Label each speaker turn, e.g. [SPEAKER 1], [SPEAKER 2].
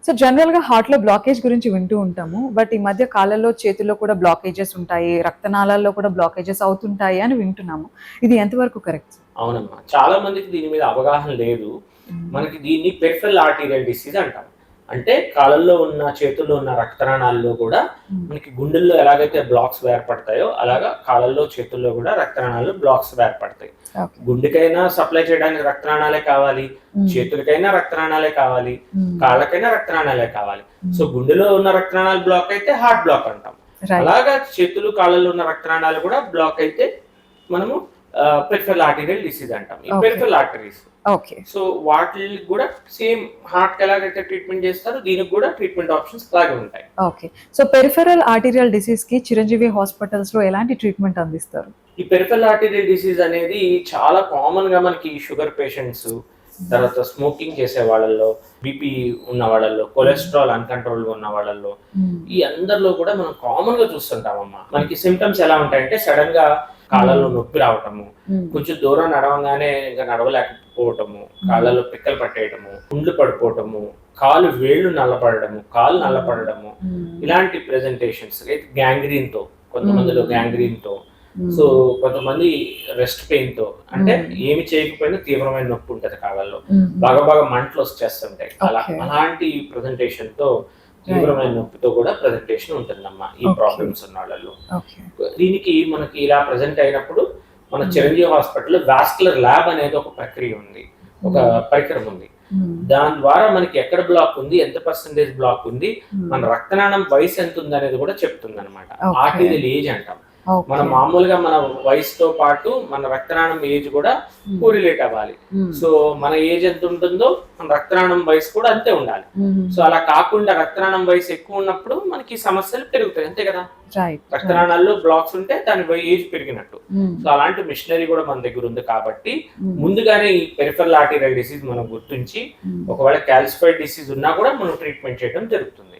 [SPEAKER 1] So general గా heart లో blockage గురించి వింటూ ఉంటాము. బట్ ఈ మధ్య కాలంలో చేతుల్లో కూడా బ్లాకేజెస్ ఉంటాయి, రక్తనాళాల్లో కూడా బ్లాకేజెస్ అవుతుంటాయి అని వింటున్నాము. ఇది ఎంతవరకు కరెక్ట్?
[SPEAKER 2] అవునమ్మా, చాలా మందికి దీని మీద అవగాహన లేదు. మనకి దీన్ని పెరిఫెరల్ ఆర్టీరియల్ డిసీజ్ అంటాం. అంటే కాళ్ళల్లో ఉన్న చేతుల్లో ఉన్న రక్తనాళాల్లో కూడా మనకి గుండెల్లో ఎలాగైతే బ్లాక్స్ ఏర్పడతాయో అలాగా కాళ్ళల్లో చేతుల్లో కూడా రక్తనాళాలు బ్లాక్స్ ఏర్పడతాయి. గుండెకైనా సప్లై చేయడానికి రక్తనాళాలే కావాలి, చేతులకైనా రక్తనాళాలే కావాలి, కాళ్ళకైనా రక్తనాళాలే కావాలి. సో గుండెలో ఉన్న రక్తనాళాలు బ్లాక్ అయితే హార్ట్ బ్లాక్ అంటాం. అలాగా చేతులు కాళ్ళల్లో ఉన్న రక్తనాళాలు కూడా బ్లాక్ అయితే మనము పెరిఫెరల్ ఆర్టీరియల్ డిసీజ్ అంటాం. ఈ పెరిఫెరల్ ఆర్టరీస్ సో వాటికి కూడా సేమ్ హార్ట్ ఎలాగైతే ట్రీట్మెంట్ చేస్తారో దీనికి కూడా ట్రీట్మెంట్ ఆప్షన్స్ అలాగే ఉంటాయి.
[SPEAKER 1] Okay, so peripheral arterial disease కి చిరంజీవి హాస్పిటల్స్ లో ఎలాంటి ట్రీట్మెంట్ అందిస్తారు?
[SPEAKER 2] ఈ పెరిఫెరల్ ఆర్టీరియల్ డిసీజ్ అనేది చాలా కామన్ గా మనకి షుగర్ పేషెంట్స్, తర్వాత స్మోకింగ్ చేసే వాళ్ళల్లో, బీపీ ఉన్న వాళ్ళల్లో, కొలెస్ట్రాల్ అన్కంట్రోల్ ఉన్న వాళ్ళల్లో, ఈ అందరిలో కూడా మనం కామన్ గా చూస్తుంటామమ్మా. మనకి సిమ్టమ్స్ ఎలా ఉంటాయంటే సడన్ గా కాళ్ళలో నొప్పి రావటము, కొంచెం దూరం నడవగానే ఇంకా నడవలేకపోవటము, కాళ్ళలో పిక్కలు పట్టేయటము, గుండ్లు పడిపోవటము, కాలు వేళ్ళు నల్లపడము, కాలు నల్లపడము, ఇలాంటి ప్రెజెంటేషన్స్. గ్యాంగ్రీన్ తో, కొంతమందిలో గ్యాంగ్రీన్ తో, సో కొంతమంది రెస్ట్ పెయిన్ తో, అంటే ఏమి చేయకపోయినా తీవ్రమైన నొప్పి ఉంటది కాళ్ళలో, బాగా మంటలు వచ్చేస్తుంటాయి. అలాంటి ప్రెజెంటేషన్ తో, తీవ్రమైన నొప్పితో కూడా ప్రెజెంటేషన్ ఉంటుందమ్మా ఈ ప్రాబ్లమ్స్ ఉన్న వాళ్ళలో. దీనికి మనకి ఇలా ప్రెజెంట్ అయినప్పుడు మన చిరంజీవి హాస్పిటల్లో వాస్కులర్ ల్యాబ్ అనేది ఒక ప్రక్రియ ఉంది, ఒక పరికరం ఉంది. దాని ద్వారా మనకి ఎక్కడ బ్లాక్ ఉంది, ఎంత పర్సెంటేజ్ బ్లాక్ ఉంది, మన రక్తనాళం వయసు ఎంత ఉంది అనేది కూడా చెప్తుంది అనమాట. ఆర్టీరియల్ ఏజ్ అంటాం. మన మామూలుగా మన వయసుతో పాటు మన రక్తనాళం ఏజ్ కూడా కోరిలేట్ అవ్వాలి. సో మన ఏజ్ ఎంత ఉంటుందో మన రక్తనాళం వయసు కూడా అంతే ఉండాలి. సో అలా కాకుండా రక్తనాళం వయసు ఎక్కువ ఉన్నప్పుడు మనకి సమస్యలు పెరుగుతాయి, అంతే కదా. రక్తనాళాల్లో బ్లాక్స్ ఉంటే దాని ఏజ్ పెరిగినట్టు. సో అలాంటి మిషనరీ కూడా మన దగ్గర ఉంది కాబట్టి ముందుగానే ఈ పెరిఫెరల్ ఆర్టీరియల్ డిసీజ్ మనం గుర్తించి ఒకవేళ క్యాల్సిఫైడ్ డిసీజ్ ఉన్నా కూడా మనం ట్రీట్మెంట్ చేయడం జరుగుతుంది.